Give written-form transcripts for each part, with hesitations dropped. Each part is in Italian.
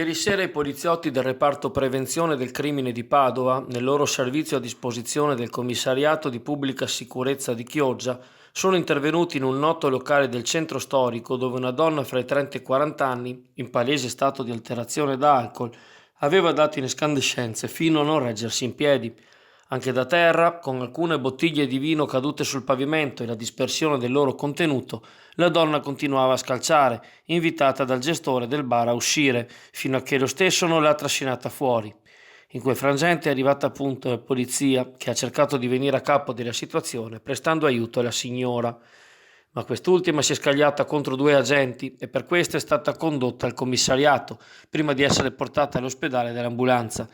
Ieri sera i poliziotti del reparto prevenzione del crimine di Padova, nel loro servizio a disposizione del commissariato di pubblica sicurezza di Chioggia, sono intervenuti in un noto locale del centro storico dove una donna fra i 30 e i 40 anni, in palese stato di alterazione da alcol, aveva dato in escandescenze fino a non reggersi in piedi. Anche da terra, con alcune bottiglie di vino cadute sul pavimento e la dispersione del loro contenuto, la donna continuava a scalciare, invitata dal gestore del bar a uscire, fino a che lo stesso non l'ha trascinata fuori. In quel frangente è arrivata appunto la polizia, che ha cercato di venire a capo della situazione, prestando aiuto alla signora. Ma quest'ultima si è scagliata contro due agenti e per questo è stata condotta al commissariato, prima di essere portata all'ospedale dall'ambulanza.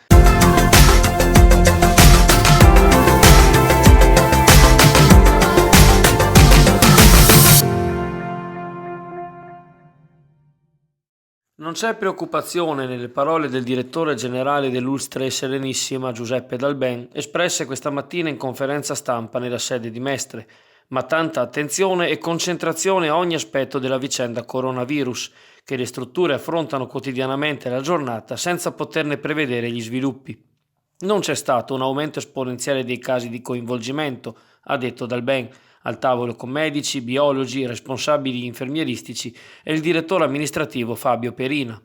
Non c'è preoccupazione nelle parole del direttore generale dell'Ulstre Serenissima Giuseppe Dalben, espresse questa mattina in conferenza stampa nella sede di Mestre, ma tanta attenzione e concentrazione a ogni aspetto della vicenda coronavirus, che le strutture affrontano quotidianamente la giornata senza poterne prevedere gli sviluppi. Non c'è stato un aumento esponenziale dei casi di coinvolgimento, ha detto Dalben, al tavolo con medici, biologi, responsabili infermieristici e il direttore amministrativo Fabio Perina.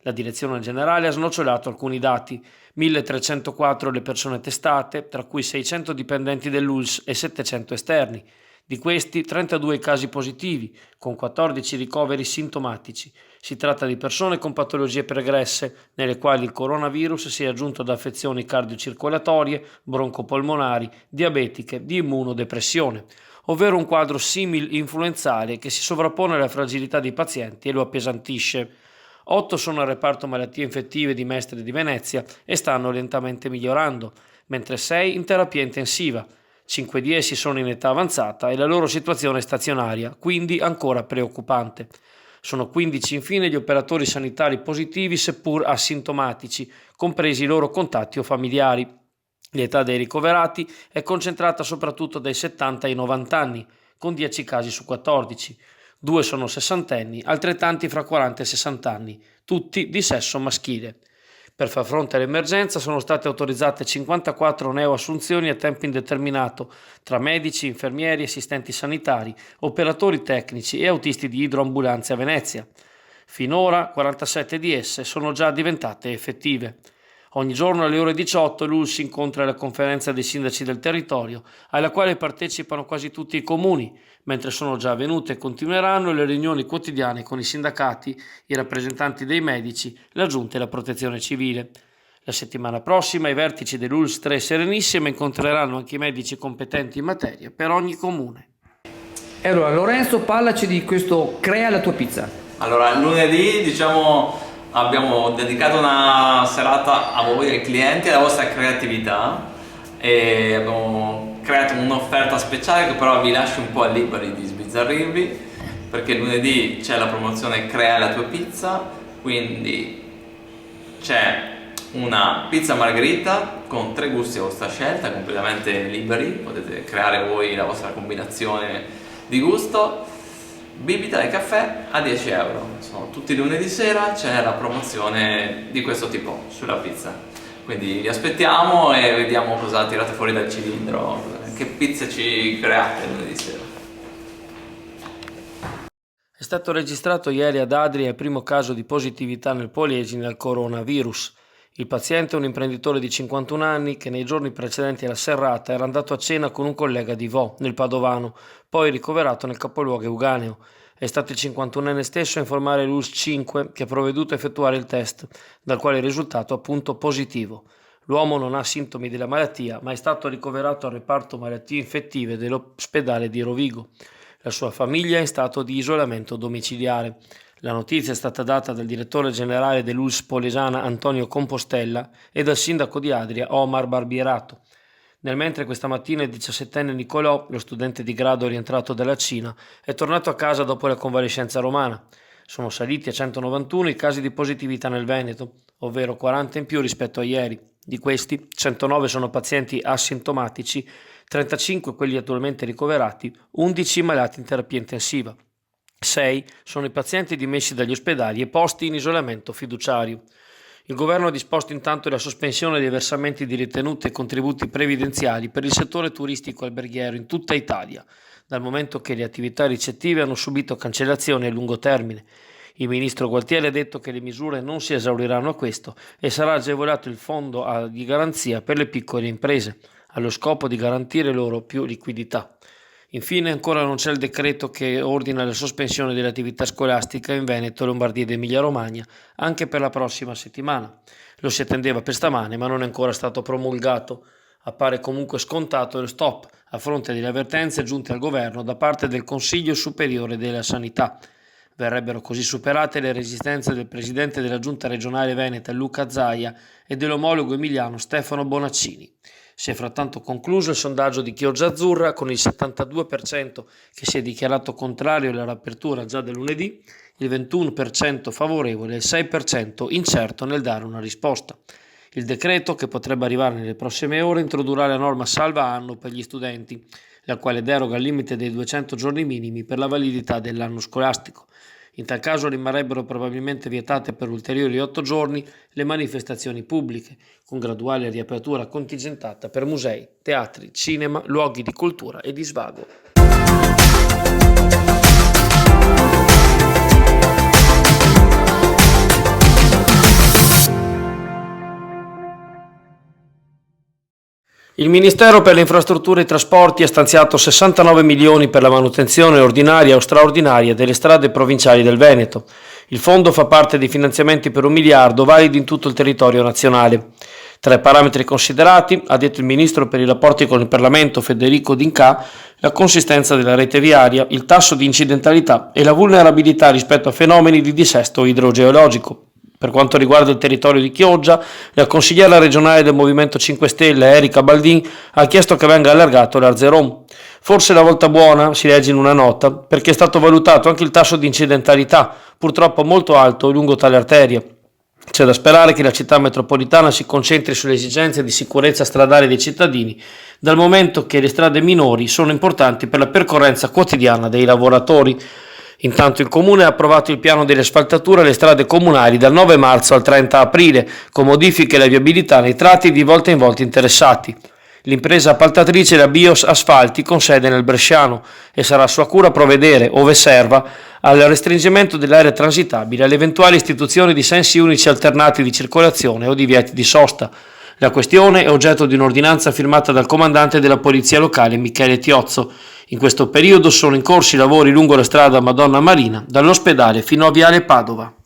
La direzione generale ha snocciolato alcuni dati: 1304 le persone testate, tra cui 600 dipendenti dell'ULSS e 700 esterni. Di questi 32 casi positivi, con 14 ricoveri sintomatici. Si tratta di persone con patologie pregresse, nelle quali il coronavirus si è aggiunto ad affezioni cardiocircolatorie, broncopolmonari, diabetiche, di immunodepressione, ovvero un quadro simil-influenzale che si sovrappone alla fragilità dei pazienti e lo appesantisce. 8 sono al reparto malattie infettive di Mestre di Venezia e stanno lentamente migliorando, mentre 6 in terapia intensiva. 5 di essi sono in età avanzata e la loro situazione è stazionaria, quindi ancora preoccupante. Sono 15 infine gli operatori sanitari positivi seppur asintomatici, compresi i loro contatti o familiari. L'età dei ricoverati è concentrata soprattutto dai 70 ai 90 anni, con 10 casi su 14. 2 sono sessantenni, altrettanti fra 40 e 60 anni, tutti di sesso maschile. Per far fronte all'emergenza sono state autorizzate 54 neoassunzioni a tempo indeterminato tra medici, infermieri, assistenti sanitari, operatori tecnici e autisti di idroambulanze a Venezia. Finora 47 di esse sono già diventate effettive. Ogni giorno alle ore 18 l'ULSS incontra la conferenza dei sindaci del territorio, alla quale partecipano quasi tutti i comuni, mentre sono già avvenute e continueranno le riunioni quotidiane con i sindacati, i rappresentanti dei medici, la giunta e la protezione civile. La settimana prossima i vertici dell'ULSS 3 Serenissima incontreranno anche i medici competenti in materia per ogni comune. E allora Lorenzo, parlaci di questo Crea la tua pizza. Allora, lunedì abbiamo dedicato una serata a voi, ai clienti, alla vostra creatività e abbiamo creato un'offerta speciale che però vi lascio un po' liberi di sbizzarrirvi, perché lunedì c'è la promozione Crea la tua pizza, quindi c'è una pizza margherita con 3 gusti a vostra scelta, completamente liberi, potete creare voi la vostra combinazione di gusto. Bibita e caffè a 10 euro. Tutti i lunedì sera c'è la promozione di questo tipo sulla pizza. Quindi vi aspettiamo e vediamo cosa tirate fuori dal cilindro, che pizze ci create lunedì sera. È stato registrato ieri ad Adria il primo caso di positività nel Polesine al coronavirus. Il paziente è un imprenditore di 51 anni che nei giorni precedenti alla serrata era andato a cena con un collega di Vo, nel Padovano, poi ricoverato nel capoluogo euganeo. È stato il 51enne stesso a informare l'ULSS 5 che ha provveduto a effettuare il test, dal quale è risultato appunto positivo. L'uomo non ha sintomi della malattia, ma è stato ricoverato al reparto malattie infettive dell'ospedale di Rovigo. La sua famiglia è in stato di isolamento domiciliare. La notizia è stata data dal direttore generale dell'ULSS Polesana Antonio Compostella e dal sindaco di Adria Omar Barbierato. Nel mentre questa mattina il 17enne Nicolò, lo studente di grado rientrato dalla Cina, è tornato a casa dopo la convalescenza romana. Sono saliti a 191 i casi di positività nel Veneto, ovvero 40 in più rispetto a ieri. Di questi, 109 sono pazienti asintomatici, 35 quelli attualmente ricoverati, 11 malati in terapia intensiva. 6 sono i pazienti dimessi dagli ospedali e posti in isolamento fiduciario. Il governo ha disposto intanto la sospensione dei versamenti di ritenute e contributi previdenziali per il settore turistico alberghiero in tutta Italia, dal momento che le attività ricettive hanno subito cancellazioni a lungo termine. Il ministro Gualtieri ha detto che le misure non si esauriranno a questo e sarà agevolato il fondo di garanzia per le piccole imprese, allo scopo di garantire loro più liquidità. Infine ancora non c'è il decreto che ordina la sospensione delle attività scolastiche in Veneto, Lombardia ed Emilia-Romagna anche per la prossima settimana. Lo si attendeva per stamane, ma non è ancora stato promulgato. Appare comunque scontato lo stop a fronte delle avvertenze giunte al governo da parte del Consiglio Superiore della Sanità. Verrebbero così superate le resistenze del presidente della Giunta regionale veneta Luca Zaia e dell'omologo emiliano Stefano Bonaccini. Si è frattanto concluso il sondaggio di Chioggia Azzurra con il 72% che si è dichiarato contrario alla riapertura già da lunedì, il 21% favorevole e il 6% incerto nel dare una risposta. Il decreto, che potrebbe arrivare nelle prossime ore, introdurrà la norma salva anno per gli studenti, la quale deroga al limite dei 200 giorni minimi per la validità dell'anno scolastico. In tal caso rimarrebbero probabilmente vietate per ulteriori 8 giorni le manifestazioni pubbliche, con graduale riapertura contingentata per musei, teatri, cinema, luoghi di cultura e di svago. Il Ministero per le Infrastrutture e i Trasporti ha stanziato 69 milioni per la manutenzione ordinaria o straordinaria delle strade provinciali del Veneto. Il fondo fa parte dei finanziamenti per 1 miliardo validi in tutto il territorio nazionale. Tra i parametri considerati, ha detto il Ministro per i rapporti con il Parlamento Federico D'Incà, la consistenza della rete viaria, il tasso di incidentalità e la vulnerabilità rispetto a fenomeni di dissesto idrogeologico. Per quanto riguarda il territorio di Chioggia, la consigliera regionale del Movimento 5 Stelle Erika Baldin ha chiesto che venga allargato l'Arzeron. Forse la volta buona, si legge in una nota, perché è stato valutato anche il tasso di incidentalità, purtroppo molto alto lungo tale arteria. C'è da sperare che la città metropolitana si concentri sulle esigenze di sicurezza stradale dei cittadini, dal momento che le strade minori sono importanti per la percorrenza quotidiana dei lavoratori. Intanto il Comune ha approvato il piano delle asfaltature alle strade comunali dal 9 marzo al 30 aprile, con modifiche alla viabilità nei tratti di volta in volta interessati. L'impresa appaltatrice è la Bios Asfalti, con sede nel Bresciano, e sarà a sua cura provvedere, ove serva, al restringimento dell'area transitabile, alle eventuali istituzioni di sensi unici alternati di circolazione o divieti di sosta. La questione è oggetto di un'ordinanza firmata dal comandante della polizia locale Michele Tiozzo. In questo periodo sono in corso i lavori lungo la strada Madonna Marina, dall'ospedale fino a Viale Padova.